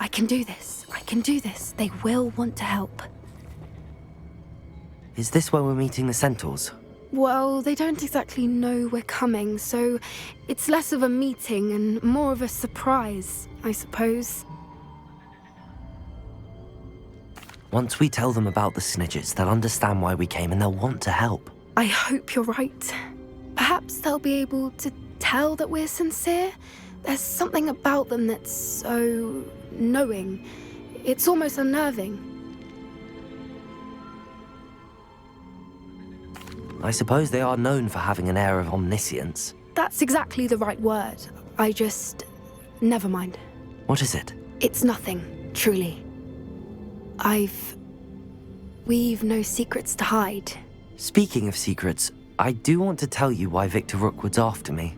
I can do this. I can do this. They will want to help. Is this where we're meeting the centaurs? Well, they don't exactly know we're coming, so it's less of a meeting and more of a surprise, I suppose. Once we tell them about the Snidgets, they'll understand why we came and they'll want to help. I hope you're right. Perhaps they'll be able to tell that we're sincere. There's something about them that's so knowing. It's almost unnerving. I suppose they are known for having an air of omniscience. That's exactly the right word. Never mind. What is it? It's nothing, truly. We've no secrets to hide. Speaking of secrets, I do want to tell you why Victor Rookwood's after me.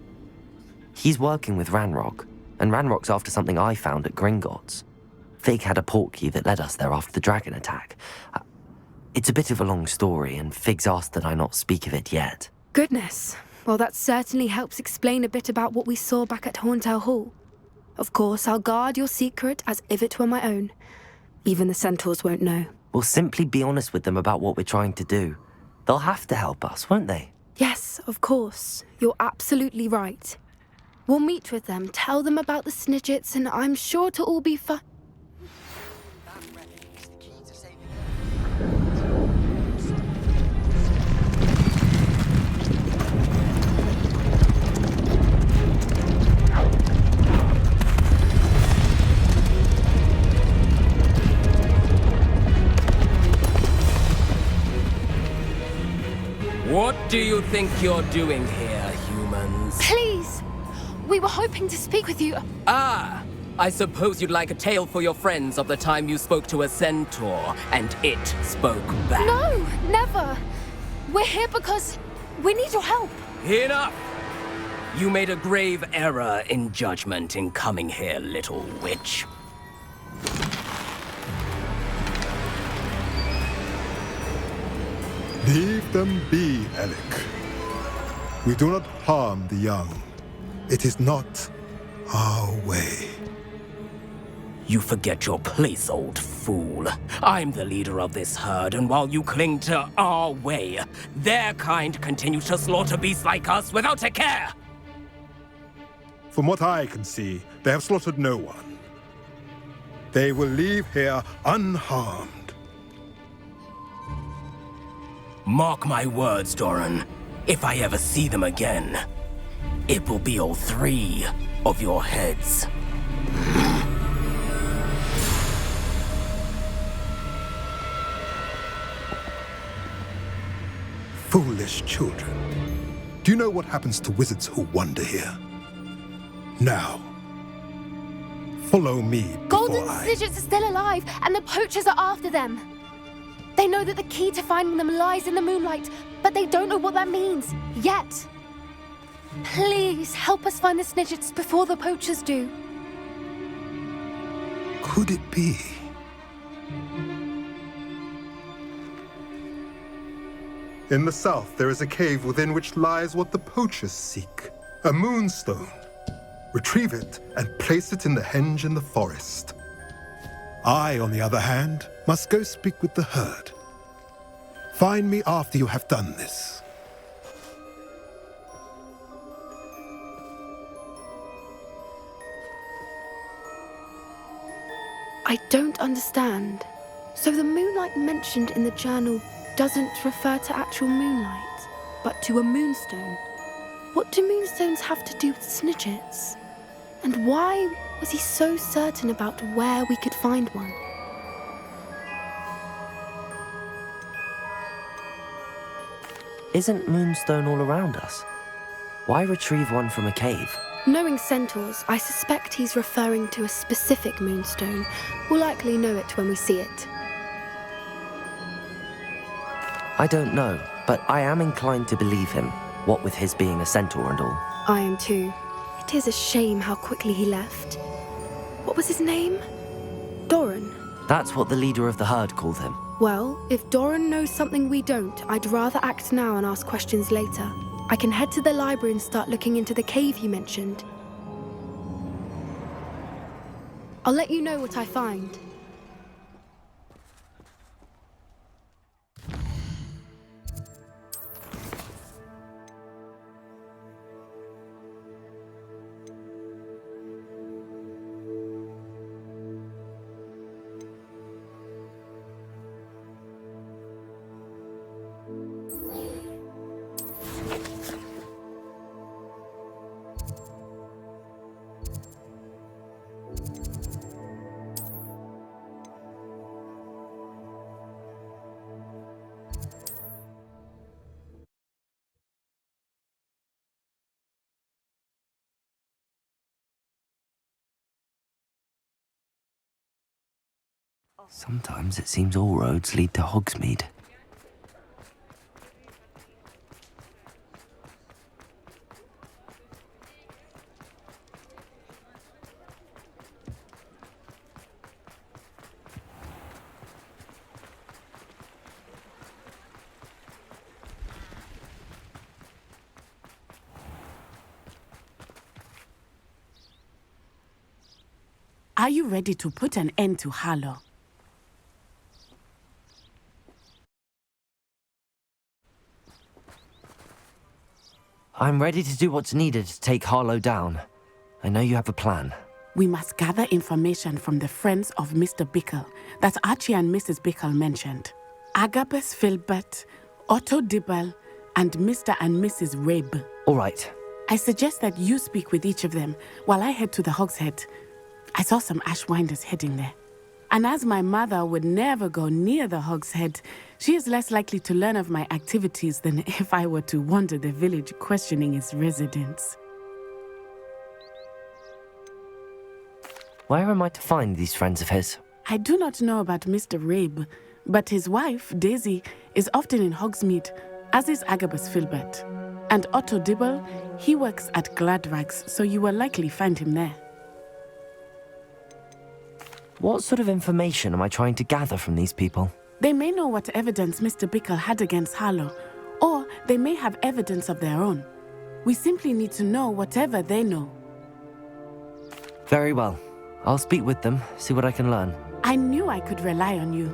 He's working with Ranrock, and Ranrock's after something I found at Gringotts. Fig had a portkey that led us there after the dragon attack. It's a bit of a long story, and Fig's asked that I not speak of it yet. Goodness. Well, that certainly helps explain a bit about what we saw back at Horntail Hall. Of course, I'll guard your secret as if it were my own. Even the centaurs won't know. We'll simply be honest with them about what we're trying to do. They'll have to help us, won't they? Yes, of course. You're absolutely right. We'll meet with them, tell them about the Snidgets, and I'm sure it'll all be fun. What do you think you're doing here, humans? Please! We were hoping to speak with you. Ah! I suppose you'd like a tale for your friends of the time you spoke to a centaur, and it spoke back. No, never! We're here because we need your help. Enough! You made a grave error in judgment in coming here, little witch. Leave them be, Alec. We do not harm the young. It is not our way. You forget your place, old fool. I'm the leader of this herd, and while you cling to our way, their kind continue to slaughter beasts like us without a care! From what I can see, they have slaughtered no one. They will leave here unharmed. Mark my words, Doran. If I ever see them again, it will be all 3 of your heads. Foolish children. Do you know what happens to wizards who wander here? Now, follow me Golden Snidgets are still alive, and the poachers are after them. They know that the key to finding them lies in the moonlight, but they don't know what that means, yet. Please, help us find the Snidgets before the poachers do. Could it be? In the south, there is a cave within which lies what the poachers seek. A moonstone. Retrieve it and place it in the henge in the forest. I, on the other hand, must go speak with the herd. Find me after you have done this. I don't understand. So the moonlight mentioned in the journal doesn't refer to actual moonlight? but to a moonstone. What do moonstones have to do with snitchets? And why was he so certain about where we could find one? Isn't moonstone all around us? Why retrieve one from a cave? Knowing centaurs, I suspect he's referring to a specific moonstone. We'll likely know it when we see it. I don't know, but I am inclined to believe him, what with his being a centaur and all. I am too. It is a shame how quickly he left. What was his name? Doran. That's what the leader of the herd called him. Well, if Doran knows something we don't, I'd rather act now and ask questions later. I can head to the library and start looking into the cave you mentioned. I'll let you know what I find. Sometimes it seems all roads lead to Hogsmeade. Are you ready to put an end to Harlow? I'm ready to do what's needed to take Harlow down. I know you have a plan. We must gather information from the friends of Mr. Bickle that Archie and Mrs. Bickle mentioned. Agabus Filbert, Otto Dibble, and Mr. and Mrs. Rabe. All right. I suggest that you speak with each of them while I head to the Hogshead. I saw some Ashwinders heading there. And as my mother would never go near the Hogshead, she is less likely to learn of my activities than if I were to wander the village questioning its residents. Where am I to find these friends of his? I do not know about Mr. Rabe, but his wife, Daisy, is often in Hogsmeade, as is Agabus Filbert. And Otto Dibble, he works at Gladrags, so you will likely find him there. What sort of information am I trying to gather from these people? They may know what evidence Mr. Bickle had against Harlow, or they may have evidence of their own. We simply need to know whatever they know. Very well. I'll speak with them, see what I can learn. I knew I could rely on you.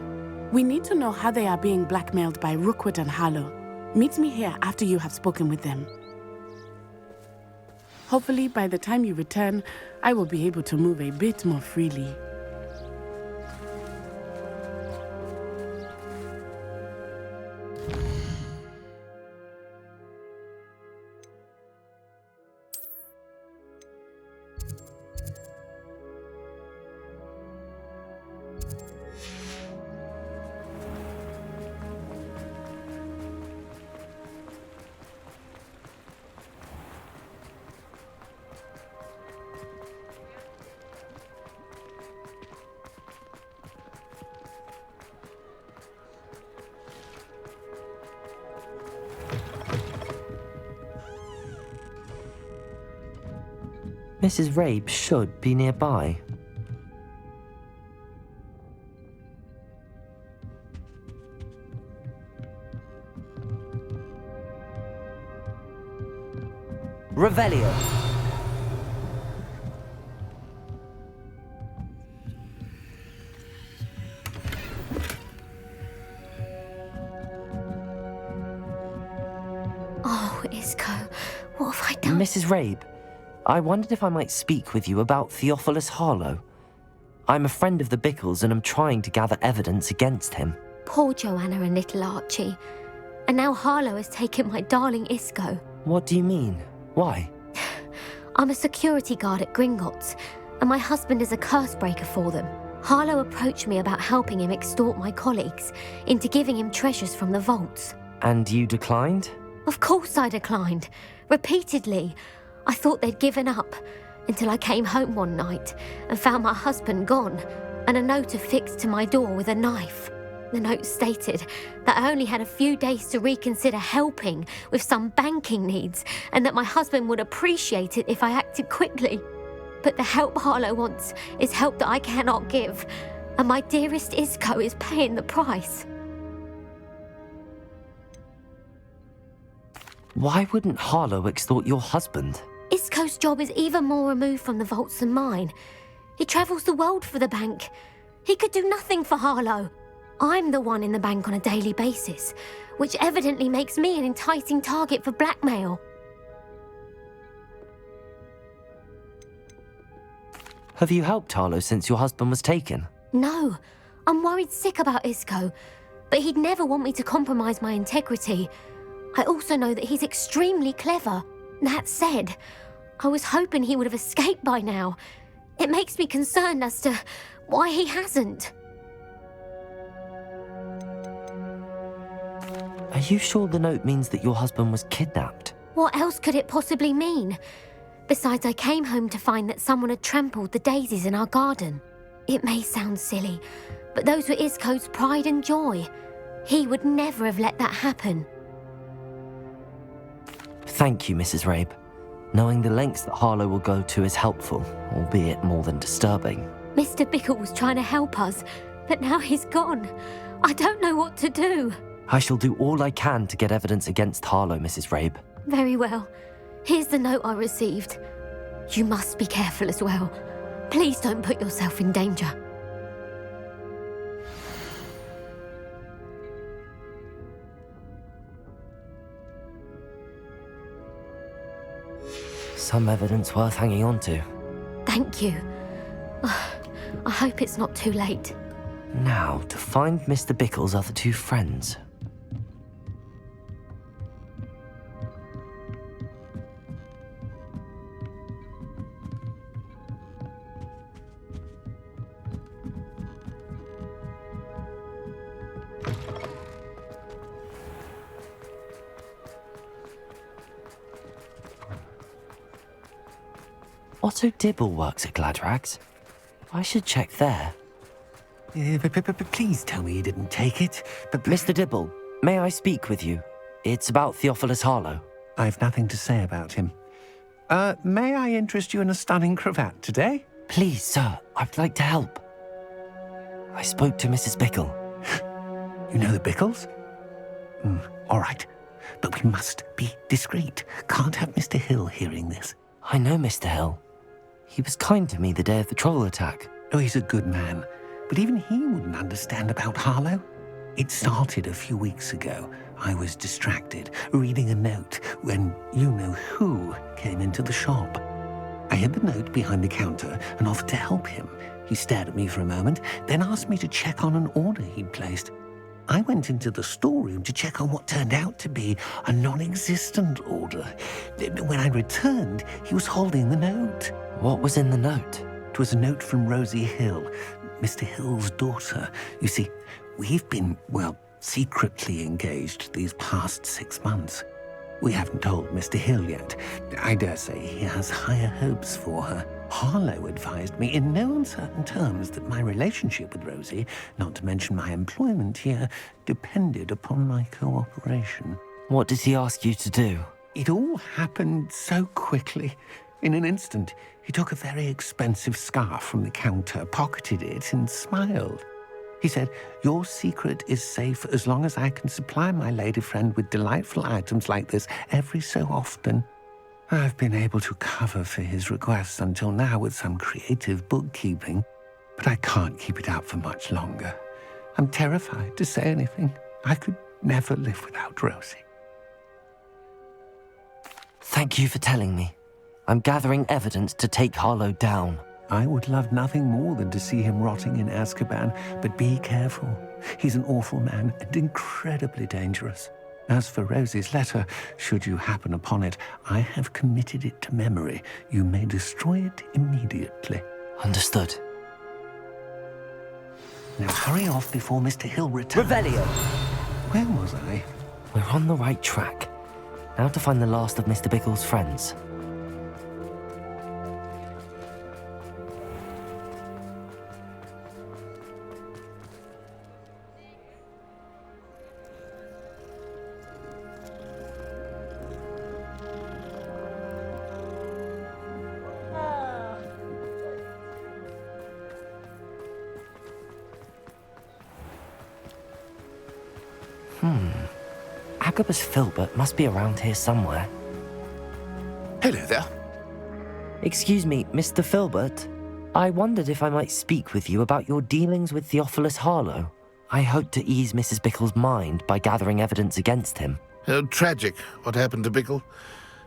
We need to know how they are being blackmailed by Rookwood and Harlow. Meet me here after you have spoken with them. Hopefully, by the time you return, I will be able to move a bit more freely. Mrs. Rabe should be nearby. Revelio. Oh, Isco, what have I done? Mrs. Rabe, I wondered if I might speak with you about Theophilus Harlow. I'm a friend of the Bickles and am trying to gather evidence against him. Poor Joanna and little Archie. And now Harlow has taken my darling Isco. What do you mean? Why? I'm a security guard at Gringotts, and my husband is a curse breaker for them. Harlow approached me about helping him extort my colleagues into giving him treasures from the vaults. And you declined? Of course I declined. Repeatedly. I thought they'd given up, until I came home one night and found my husband gone, and a note affixed to my door with a knife. The note stated that I only had a few days to reconsider helping with some banking needs, and that my husband would appreciate it if I acted quickly. But the help Harlow wants is help that I cannot give, and my dearest Isco is paying the price. Why wouldn't Harlow extort your husband? Isco's job is even more removed from the vaults than mine. He travels the world for the bank. He could do nothing for Harlow. I'm the one in the bank on a daily basis, which evidently makes me an enticing target for blackmail. Have you helped Harlow since your husband was taken? No, I'm worried sick about Isco, but he'd never want me to compromise my integrity. I also know that he's extremely clever. That said, I was hoping he would have escaped by now. It makes me concerned as to why he hasn't. Are you sure the note means that your husband was kidnapped? What else could it possibly mean? Besides, I came home to find that someone had trampled the daisies in our garden. It may sound silly, but those were Isco's pride and joy. He would never have let that happen. Thank you, Mrs. Rabe. Knowing the lengths that Harlow will go to is helpful, albeit more than disturbing. Mr. Bickle was trying to help us, but now he's gone. I don't know what to do. I shall do all I can to get evidence against Harlow, Mrs. Rabe. Very well. Here's the note I received. You must be careful as well. Please don't put yourself in danger. Some evidence worth hanging on to. Thank you. I hope it's not too late. Now, to find Mr. Bickle's other two friends. Otto Dibble works at Gladrags. I should check there. Please tell me you didn't take it. Mr. Dibble, may I speak with you? It's about Theophilus Harlow. I've nothing to say about him. May I interest you in a stunning cravat today? Please, sir, I'd like to help. I spoke to Mrs. Bickle. You know the Bickles? All right. But we must be discreet. Can't have Mr. Hill hearing this. I know Mr. Hill. He was kind to me the day of the troll attack. Oh, he's a good man. But even he wouldn't understand about Harlow. It started a few weeks ago. I was distracted, reading a note, when you-know-who came into the shop. I hid the note behind the counter and offered to help him. He stared at me for a moment, then asked me to check on an order he'd placed. I went into the storeroom to check on what turned out to be a non-existent order. When I returned, he was holding the note. What was in the note? It was a note from Rosie Hill, Mr. Hill's daughter. You see, we've been, secretly engaged these past 6 months. We haven't told Mr. Hill yet. I dare say he has higher hopes for her. Harlow advised me in no uncertain terms that my relationship with Rosie, not to mention my employment here, depended upon my cooperation. What did he ask you to do? It all happened so quickly. In an instant, he took a very expensive scarf from the counter, pocketed it, and smiled. He said, "Your secret is safe as long as I can supply my lady friend with delightful items like this every so often." I've been able to cover for his requests until now with some creative bookkeeping, but I can't keep it up for much longer. I'm terrified to say anything. I could never live without Rosie. Thank you for telling me. I'm gathering evidence to take Harlow down. I would love nothing more than to see him rotting in Azkaban, but be careful. He's an awful man and incredibly dangerous. As for Rosie's letter, should you happen upon it, I have committed it to memory. You may destroy it immediately. Understood. Now hurry off before Mr. Hill returns. Revelio! Where was I? We're on the right track. Now to find the last of Mr. Bickle's friends. Agabus Filbert must be around here somewhere. Hello there. Excuse me, Mr. Filbert. I wondered if I might speak with you about your dealings with Theophilus Harlow. I hoped to ease Mrs. Bickle's mind by gathering evidence against him. Tragic, what happened to Bickle.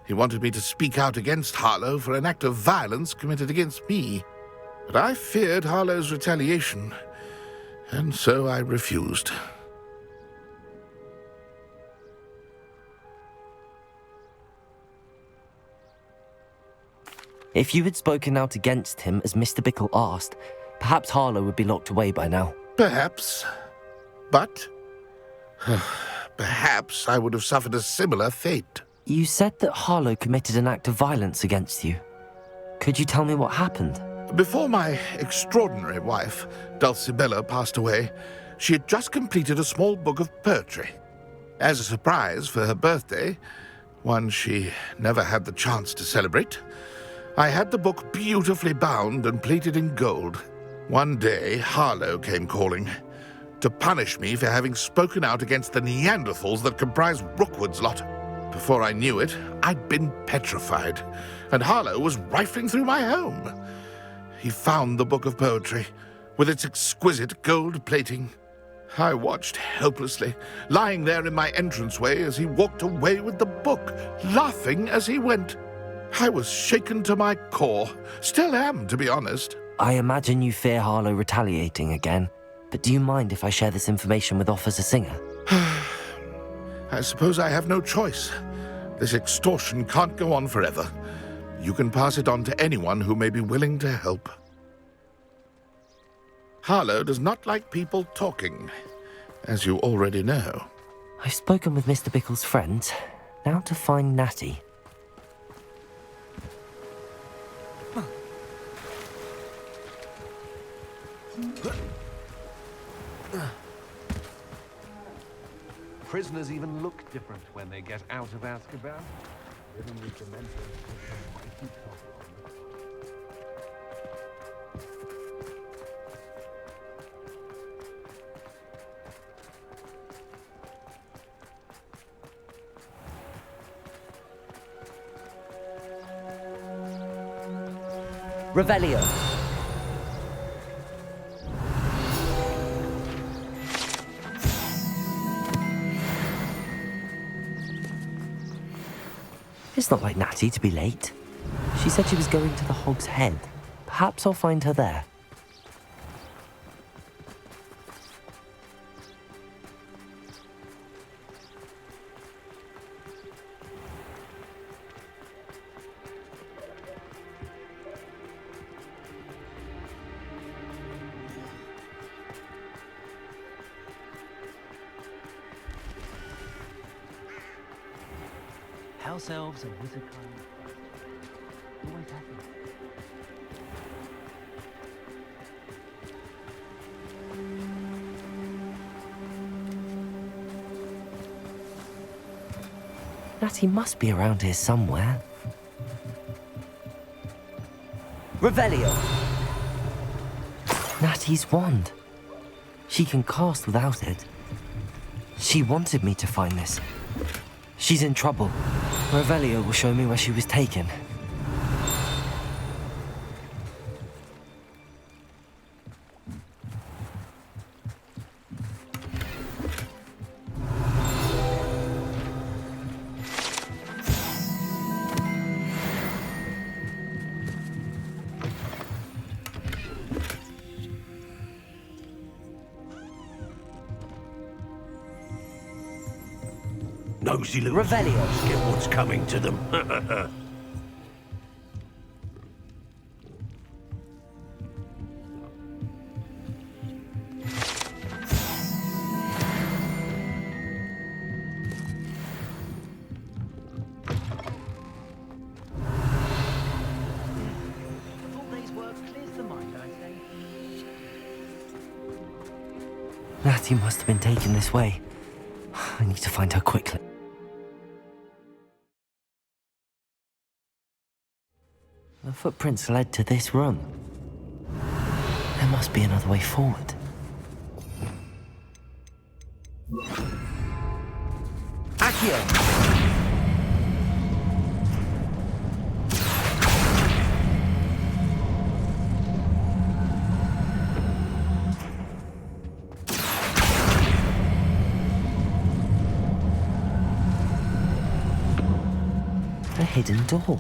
He wanted me to speak out against Harlow for an act of violence committed against me. But I feared Harlow's retaliation, and so I refused. If you had spoken out against him as Mr. Bickle asked, perhaps Harlow would be locked away by now. Perhaps. But perhaps I would have suffered a similar fate. You said that Harlow committed an act of violence against you. Could you tell me what happened? Before my extraordinary wife, Dulcibella, passed away, she had just completed a small book of poetry. As a surprise for her birthday, one she never had the chance to celebrate, I had the book beautifully bound and plated in gold. One day, Harlow came calling to punish me for having spoken out against the Neanderthals that comprise Rookwood's lot. Before I knew it, I'd been petrified, and Harlow was rifling through my home. He found the book of poetry, with its exquisite gold plating. I watched helplessly, lying there in my entranceway as he walked away with the book, laughing as he went. I was shaken to my core. Still am, to be honest. I imagine you fear Harlow retaliating again, but do you mind if I share this information with Officer Singer? I suppose I have no choice. This extortion can't go on forever. You can pass it on to anyone who may be willing to help. Harlow does not like people talking, as you already know. I've spoken with Mr. Bickle's friends. Now to find Natty. Prisoners even look different when they get out of Azkaban. Living with Dementors push a mighty toll on them. Revelio. It's not like Natty to be late. She said she was going to the Hog's Head. Perhaps I'll find her there. House elves and wizard kind. Always happen. Natty must be around here somewhere. Revelio! Natty's wand. She can cast without it. She wanted me to find this. She's in trouble. Revelio will show me where she was taken. nosy little Revelio. Get what's coming to them. Natty must have been taken this way. I need to find her quickly. The footprints led to this room. There must be another way forward. Accio! A hidden door.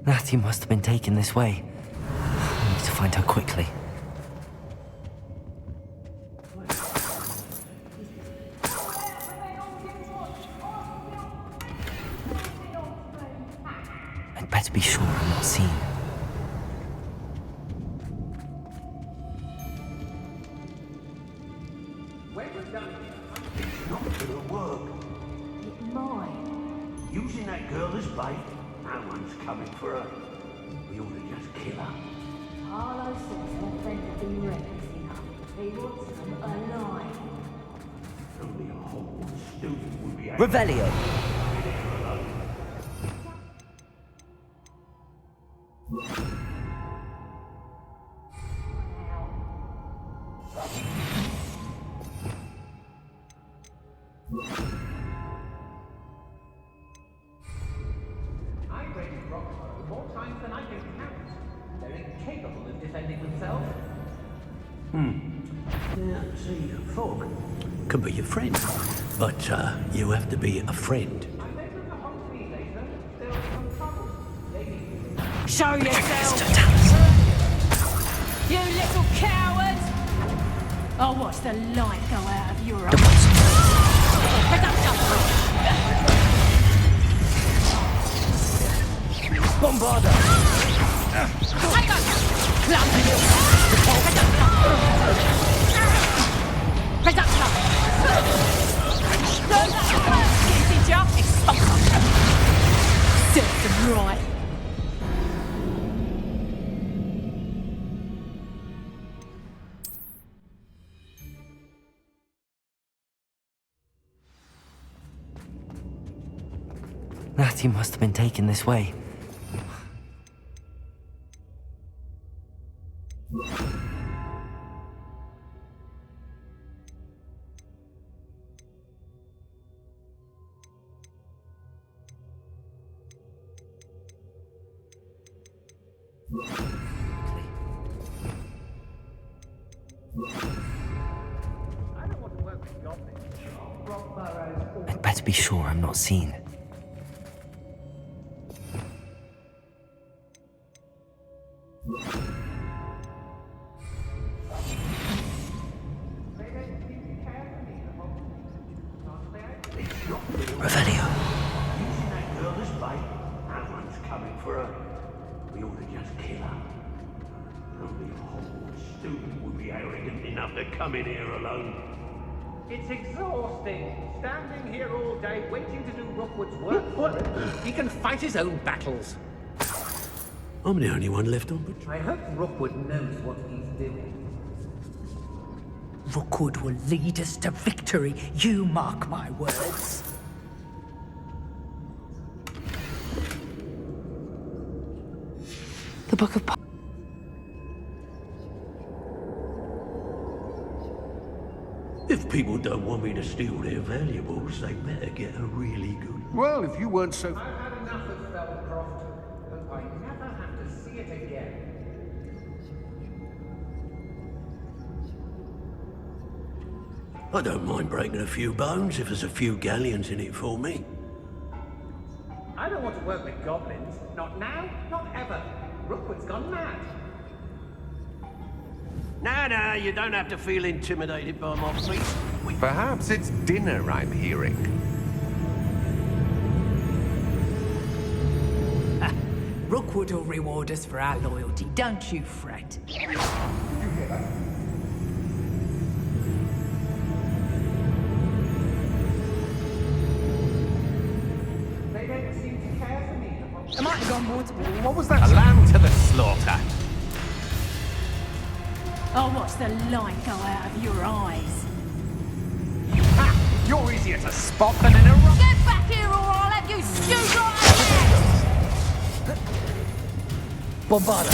Natty must have been taken this way. I need to find her quickly. I'd better be sure I'm not seen. It's not gonna work. It might. Using that girl as bait, no one's coming for her. We ought to just kill her. Harlow says her friend has been reckless enough. He wants them alive. Only a Hogwarts student would be able Revelio! I've raided Rockford more times than I can count. They're incapable of defending themselves. Yeah, see, Fog can be your friend, but you have to be a friend. I met them the whole fee later. There was some trouble. They need to Show yourself! You little coward! I'll watch the light go out of your eyes. Bombarda! Right. Natty must have been taken this way. I don't want to work with goblins. Rockborough's I'd better be sure I'm not seen. Revelio. Using that girl as bait, no one's coming for her. We ought to just kill her. Only a Hogwarts student would be arrogant enough to come in here alone. It's exhausting. Standing here all day waiting to do Rookwood's work. What? He can fight his own battles. I'm the only one left on patrol. I hope Rookwood knows what he's doing. Rookwood will lead us to victory. You mark my words. The Book of If people don't want me to steal their valuables, they better get a really good one. Well, if you weren't so... I've had enough of Feldcroft. Hope I never have to see it again. I don't mind breaking a few bones if there's a few galleons in it for me. I don't want to work with goblins. Not now, not ever. Rookwood's gone mad. No, you don't have to feel intimidated by my feet. Perhaps it's dinner I'm hearing. Rookwood will reward us for our loyalty, don't you fret. They don't seem to care for me. I might have gone more to... What was that? A lamb to the slaughter. I'll watch the light go out of your eyes. Ha! You're easier to spot than in a rock. Get back here or I'll have you stewed right there! Bombarda!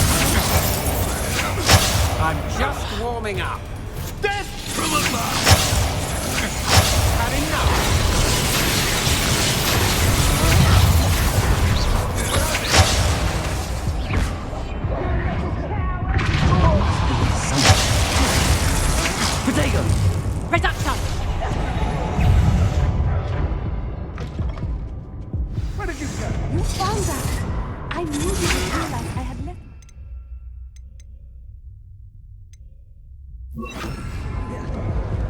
I'm just warming up. Death From above! Had enough? Potato! Reduction! Where did you go? You found that. I knew you would realize I had left.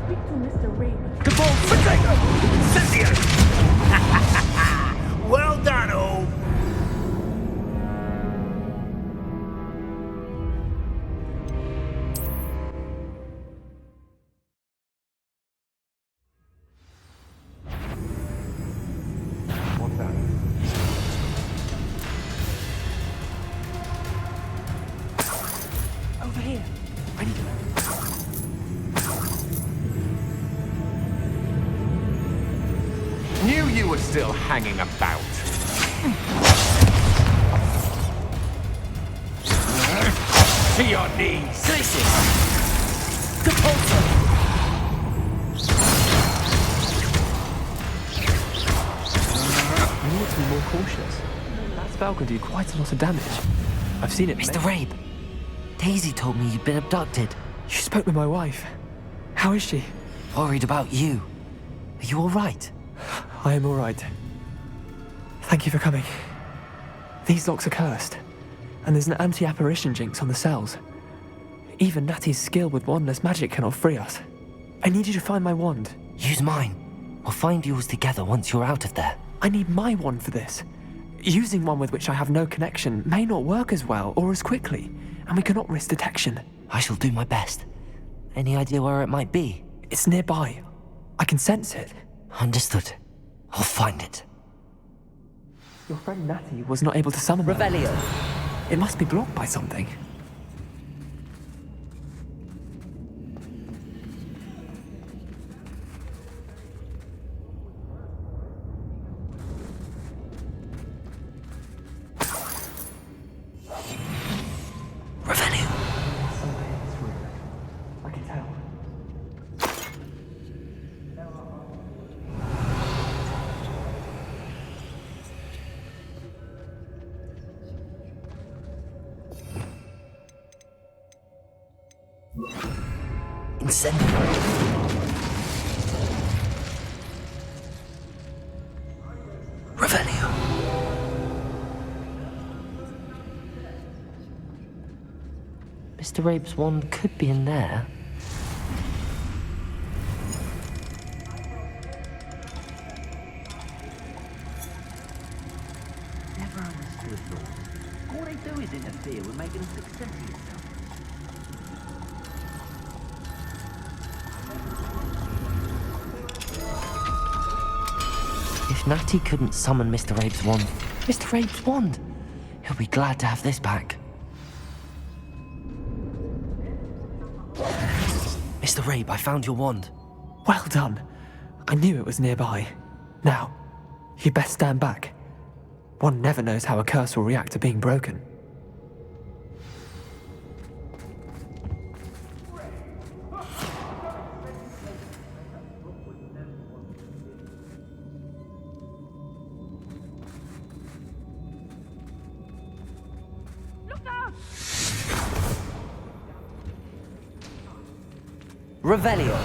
Speak to Mr. Ray. Potato! Cynthia! Well done, all. What's that? Over here. Ready to go. Knew you were still hanging about. To your knees. Slices! Capulso! You need to be more cautious. That spell can do quite a lot of damage. I've seen it. Mr. Rabe, Daisy told me you'd been abducted. You spoke with my wife. How is she? Worried about you. Are you all right? I am all right. Thank you for coming. These locks are cursed, and there's an anti-apparition jinx on the cells. Even Natty's skill with wandless magic cannot free us. I need you to find my wand. Use mine. We'll find yours together once you're out of there. I need my wand for this. Using one with which I have no connection may not work as well or as quickly, and we cannot risk detection. I shall do my best. Any idea where it might be? It's nearby. I can sense it. Understood. I'll find it. Your friend Natty was not able to summon her. Revelio. It must be blocked by something. Revelio. Somewhere in this room. I can tell. Incendio. Revelio. Mr. Rabe's wand could be in there. Never understood law. All they do is interfere with making a success of yourself. If Natty couldn't summon Mr. Rabe's wand, Mr. Rabe's wand, he'll be glad to have this back. Mr. Rabe, I found your wand. Well done. I knew it was nearby. Now, you best stand back. One never knows how a curse will react to being broken. Revelio.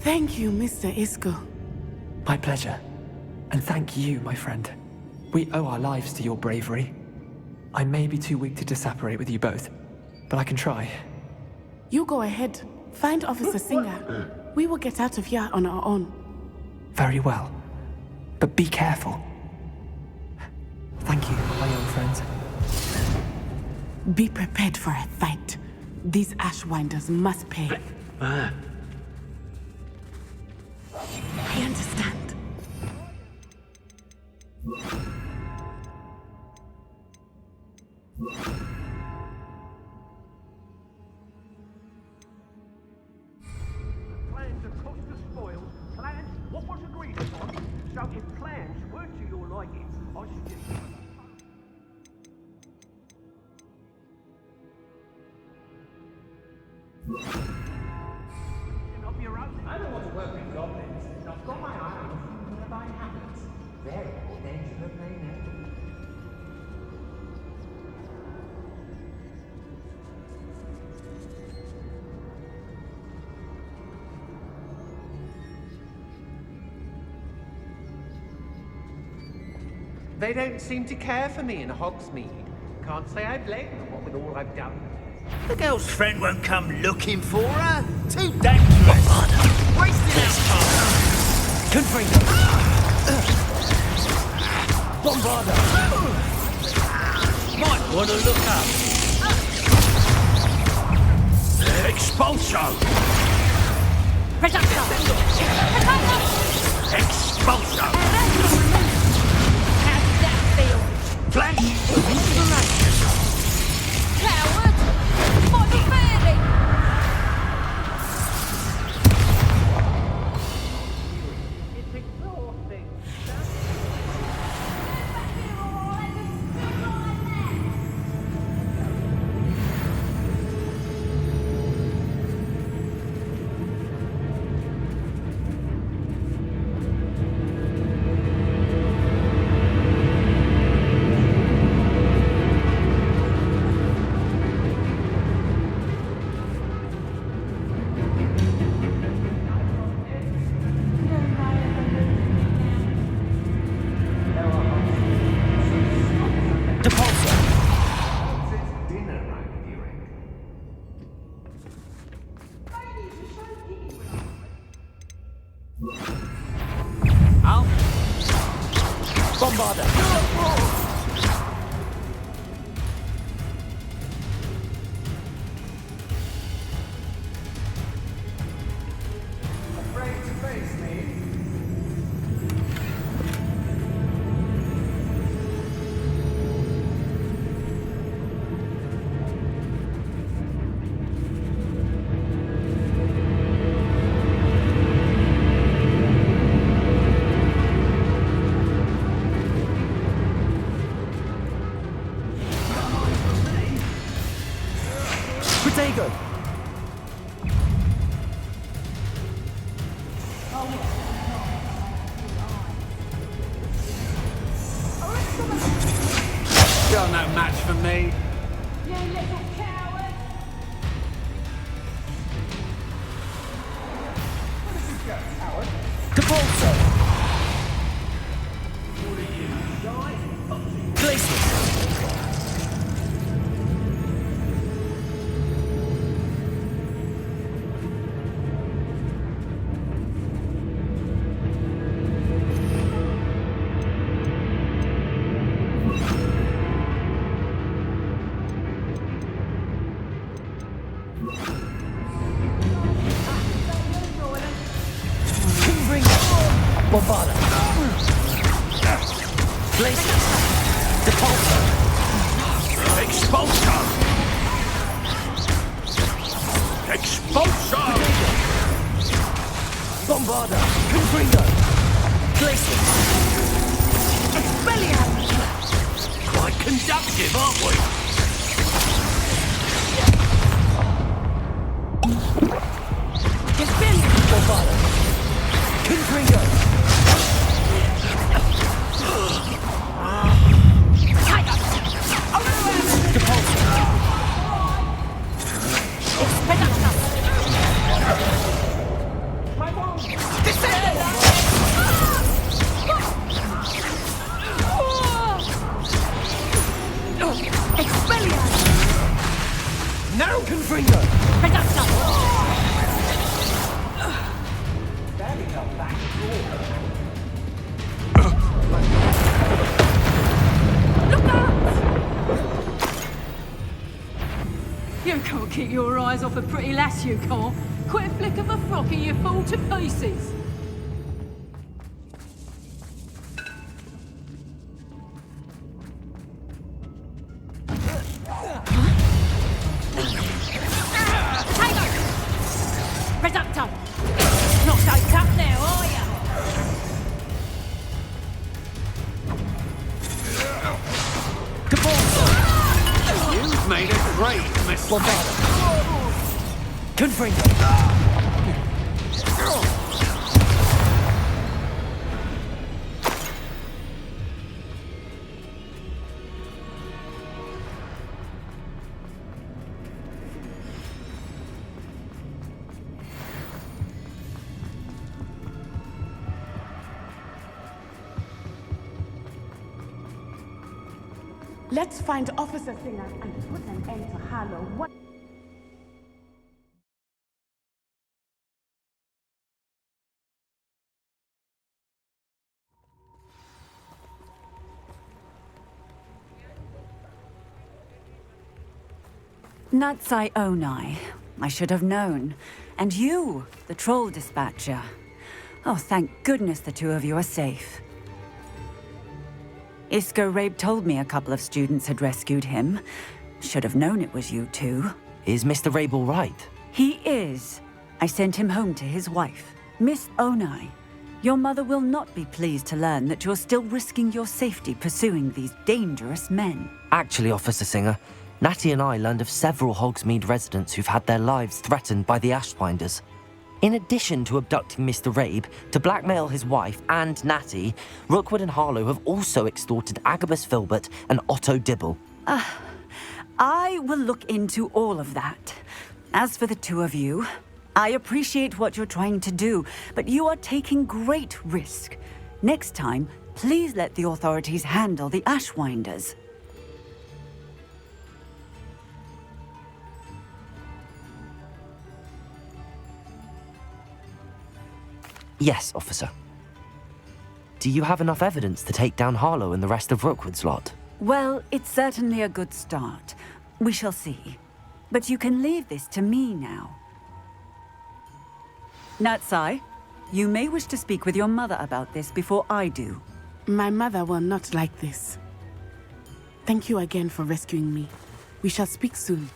Thank you, Mr. Isco. My pleasure. And thank you, my friend. We owe our lives to your bravery. I may be too weak to disapparate with you both, but I can try. You go ahead. Find Officer Singer. We will get out of here on our own. Very well. But be careful. friends. Be prepared for a fight. These Ashwinders must pay. I understand. Plans are cost the spoils. Plans, what was agreed upon? So if plans weren't to your liking, I suggest... Of your own. I don't want to work with goblins. I've got my eye on a few nearby hamlets. Very dangerous of they know. They don't seem to care for me in Hogsmeade. Can't say I blame them, what with all I've done. The girl's friend won't come looking for her. Too dangerous. Wasting our time. Confringo! Bombarda! Might want to look up. Expulso! Reducto! Expulso! How did that feel? Flash of inspiration! Coward! What the fairy? It's exhausting. Protego! You're no match for me. You little coward! Capulso! Glacier! Bombarda! Glacier! Depulso! Expulso! Expulso! Bombarda! Confringo! Glacier! Expelliarmus! Quite conductive, aren't we? Expelliarmus! Bombarda! Confringo! No! Confringo! Reducto! Barely got back. Keep your eyes off a pretty lass, you can't. Quit a flick of a frock and you fall to pieces. Reducto! Not so tough now, are ya? You've made a great mistake. Confree. Let's find Officer Singer and put an end to Harlow. What? Natsai Onai. I should have known. And you, the troll dispatcher. Oh, thank goodness the two of you are safe. Isco Rabe told me a couple of students had rescued him. Should have known it was you two. Is Mr. Rabe all right? He is. I sent him home to his wife. Miss Onai, your mother will not be pleased to learn that you're still risking your safety pursuing these dangerous men. Actually, Officer Singer, Natty and I learned of several Hogsmeade residents who've had their lives threatened by the Ashwinders. In addition to abducting Mr. Rabe to blackmail his wife and Natty, Rookwood and Harlow have also extorted Agabus Filbert and Otto Dibble. I will look into all of that. As for the two of you, I appreciate what you're trying to do, but you are taking great risk. Next time, please let the authorities handle the Ashwinders. Yes, officer. Do you have enough evidence to take down Harlow and the rest of Rookwood's lot? Well, it's certainly a good start. We shall see. But you can leave this to me now. Natsai, you may wish to speak with your mother about this before I do. My mother will not like this. Thank you again for rescuing me. We shall speak soon.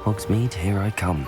Hogsmeade, here I come.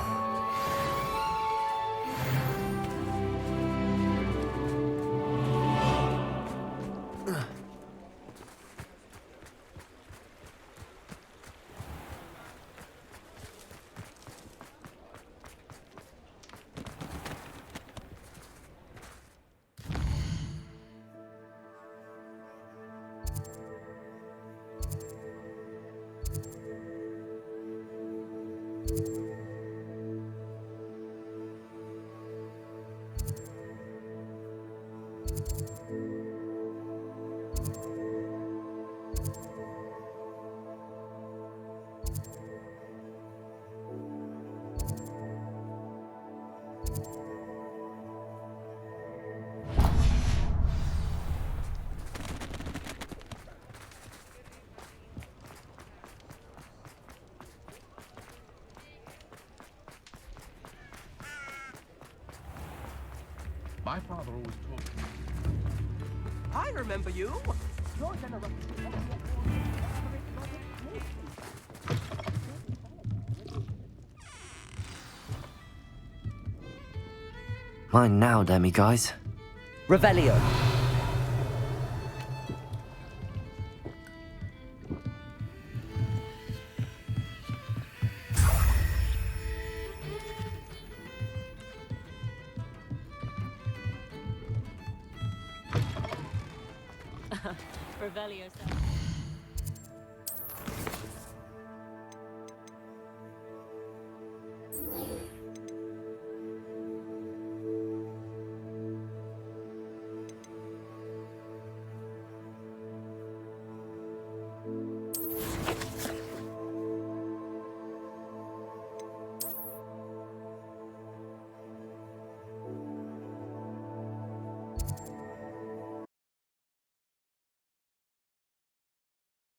My father always taught me. I remember you. Your generation. Mine now, demi-guys. Revelio. Revelio.